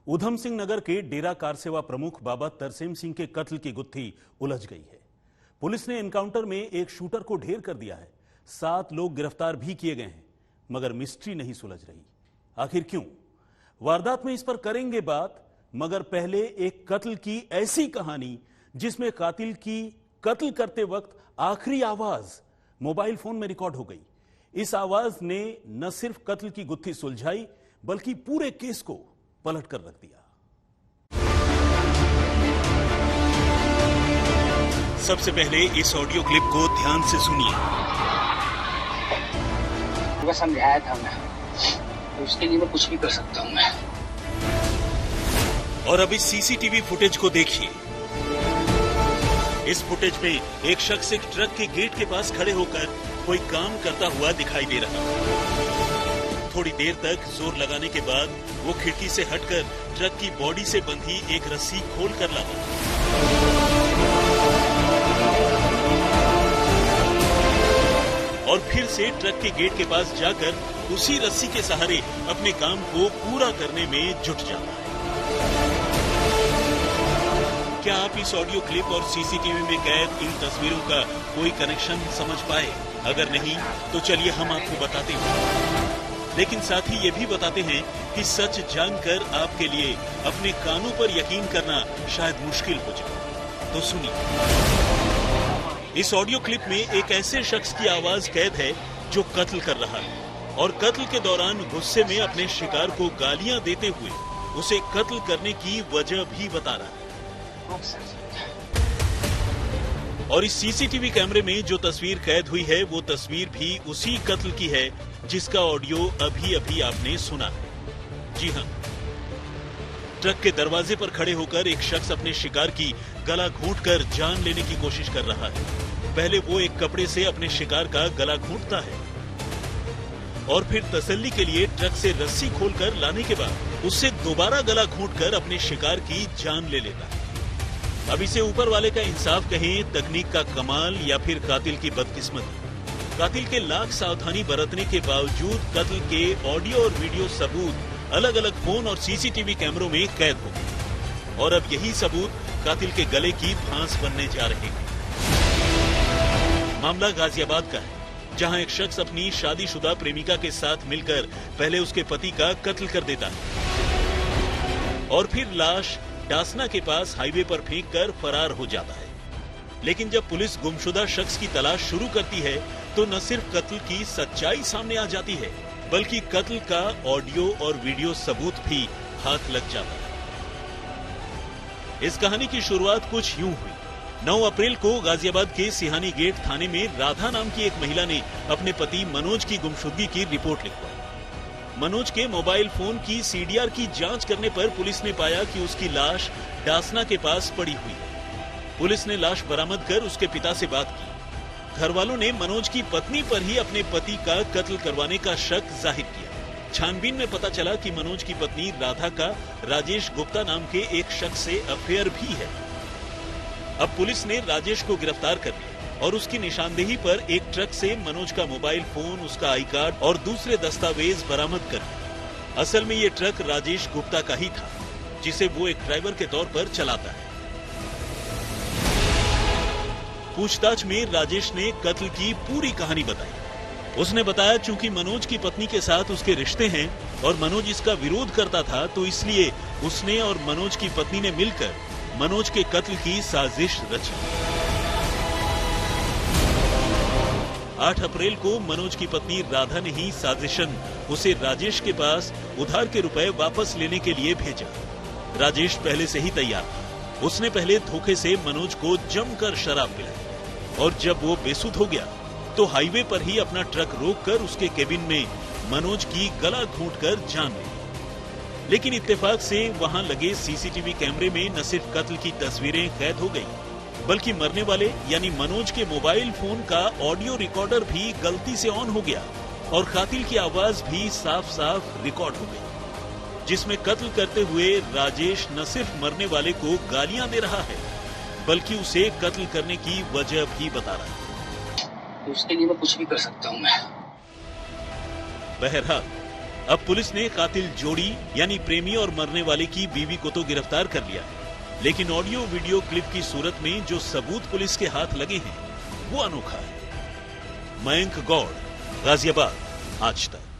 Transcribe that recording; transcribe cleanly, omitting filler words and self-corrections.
ऊधम सिंह नगर के डेरा कार सेवा प्रमुख बाबा तरसेम सिंह के कत्ल की गुत्थी उलझ गई है। पुलिस ने एनकाउंटर में एक शूटर को ढेर कर दिया है। 7 लोग गिरफ्तार भी किए गए हैं, मगर मिस्ट्री नहीं सुलझ रही। आखिर क्यों? वारदात में इस पर करेंगे बात, मगर पहले एक कत्ल की ऐसी कहानी जिसमें कातिल की कत्ल करते वक्त आखिरी आवाज मोबाइल फोन में रिकॉर्ड हो गई। इस आवाज ने न सिर्फ कत्ल की गुत्थी सुलझाई, बल्कि पूरे केस को पलट कर रख दिया। सबसे पहले इस ऑडियो क्लिप को ध्यान से सुनिए। समझाया था मैं, तो उसके लिए मैं कुछ भी कर सकता हूं मैं। और अब इस सीसीटीवी फुटेज को देखिए। इस फुटेज में एक शख्स एक ट्रक के गेट के पास खड़े होकर कोई काम करता हुआ दिखाई दे रहा है। थोड़ी देर तक जोर लगाने के बाद वो खिड़की से हटकर ट्रक की बॉडी से बंधी एक रस्सी खोल कर लाता। और फिर से ट्रक के गेट के पास जाकर उसी रस्सी के सहारे अपने काम को पूरा करने में जुट जाता है। क्या आप इस ऑडियो क्लिप और सीसीटीवी में कैद इन तस्वीरों का कोई कनेक्शन समझ पाए? अगर नहीं तो चलिए हम आपको बताते हैं, लेकिन साथ ही ये भी बताते हैं कि सच जानकर आपके लिए अपने कानों पर यकीन करना शायद मुश्किल हो जाए। तो सुनिए। इस ऑडियो क्लिप में एक ऐसे शख्स की आवाज कैद है जो कत्ल कर रहा है और कत्ल के दौरान गुस्से में अपने शिकार को गालियां देते हुए उसे कत्ल करने की वजह भी बता रहा है। और इस सीसीटीवी कैमरे में जो तस्वीर कैद हुई है वो तस्वीर भी उसी कत्ल की है जिसका ऑडियो अभी अभी आपने सुना है। जी हाँ, ट्रक के दरवाजे पर खड़े होकर एक शख्स अपने शिकार की गला घोंटकर जान लेने की कोशिश कर रहा है। पहले वो एक कपड़े से अपने शिकार का गला घोंटता है और फिर तसल्ली के लिए ट्रक से रस्सी खोलकर लाने के बाद उससे दोबारा गला घोंटकर अपने शिकार की जान ले लेता है। अब इसे ऊपर वाले का इंसाफ कहें, तकनीक का कमाल, या फिर कातिल की बदकिस्मती। कातिल के लाख सावधानी बरतने के बावजूद कत्ल के ऑडियो और वीडियो सबूत अलग अलग फोन और सीसीटीवी कैमरों में कैद हो गए और अब यही सबूत कातिल के गले की फांस बनने जा रहे हैं। मामला गाजियाबाद का है, जहां एक शख्स अपनी शादीशुदा प्रेमिका के साथ मिलकर पहले उसके पति का कत्ल कर देता है और फिर लाश डासना के पास हाईवे पर फेंक कर फरार हो जाता है। लेकिन जब पुलिस गुमशुदा शख्स की तलाश शुरू करती है तो न सिर्फ कत्ल की सच्चाई सामने आ जाती है, बल्कि कत्ल का ऑडियो और वीडियो सबूत भी हाथ लग जाता है। इस कहानी की शुरुआत कुछ यूं हुई। 9 अप्रैल को गाजियाबाद के सिहानी गेट थाने में राधा नाम की एक महिला ने अपने पति मनोज की गुमशुदगी की रिपोर्ट लिखवाई। मनोज के मोबाइल फोन की सीडीआर की जांच करने पर पुलिस ने पाया कि उसकी लाश डासना के पास पड़ी हुई है। पुलिस ने लाश बरामद कर उसके पिता से बात की। घर वालों ने मनोज की पत्नी पर ही अपने पति का कत्ल करवाने का शक जाहिर किया। छानबीन में पता चला कि मनोज की पत्नी राधा का राजेश गुप्ता नाम के एक शख्स से अफेयर भी है। अब पुलिस ने राजेश को गिरफ्तार कर लिया और उसकी निशानदेही पर एक ट्रक से मनोज का मोबाइल फोन, उसका आई कार्ड और दूसरे दस्तावेज बरामद कर लिया। असल में ये ट्रक राजेश गुप्ता का ही था, जिसे वो एक ड्राइवर के तौर पर चलाता है। पूछताछ में राजेश ने कत्ल की पूरी कहानी बताई। उसने बताया चूंकि मनोज की पत्नी के साथ उसके रिश्ते हैं और मनोज इसका विरोध करता था, तो इसलिए उसने और मनोज की पत्नी ने मिलकर मनोज के कत्ल की साजिश रची। 8 अप्रैल को मनोज की पत्नी राधा ने ही साजिशन उसे राजेश के पास उधार के रुपए वापस लेने के लिए भेजा। राजेश पहले से ही तैयार था। उसने पहले धोखे से मनोज को जमकर शराब पिलाई और जब वो बेसुध हो गया तो हाईवे पर ही अपना ट्रक रोककर उसके केबिन में मनोज की गला घोंटकर जान ली। लेकिन इत्तेफाक से वहां लगे सीसीटीवी कैमरे में न सिर्फ कत्ल की तस्वीरें कैद हो गई, बल्कि मरने वाले यानी मनोज के मोबाइल फोन का ऑडियो रिकॉर्डर भी गलती से ऑन हो गया और कातिल की आवाज भी साफ साफ रिकॉर्ड हो गई, जिसमें कत्ल करते हुए राजेश न सिर्फ मरने वाले को गालियां दे रहा है, बल्कि उसे कत्ल करने की वजह भी बता रहा है। तो उसके लिए मैं कुछ भी कर सकता हूं मैं। बहरहाल अब पुलिस ने कातिल जोड़ी यानी प्रेमी और मरने वाले की बीवी को तो गिरफ्तार कर लिया, लेकिन ऑडियो वीडियो क्लिप की सूरत में जो सबूत पुलिस के हाथ लगे हैं वो अनोखा है। मयंक गौड़, गाजियाबाद, आज तक।